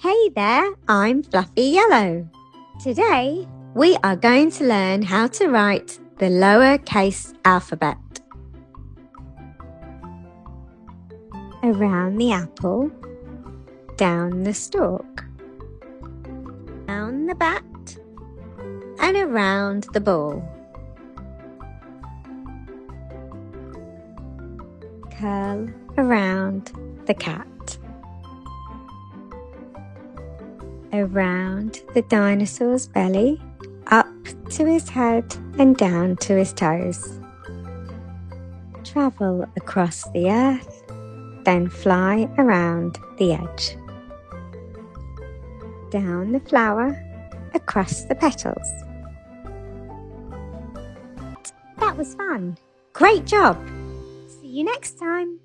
Hey there, I'm Fluffy Yellow. Today, we are going to learn how to write the lowercase alphabet. Around the apple, down the stalk, down the bat, and around the ball. Curl around the cat. Around the dinosaur's belly, up to his head and down to his toes. Travel across the earth, then fly around the edge. Down the flower, across the petals. That was fun! Great job! See you next time!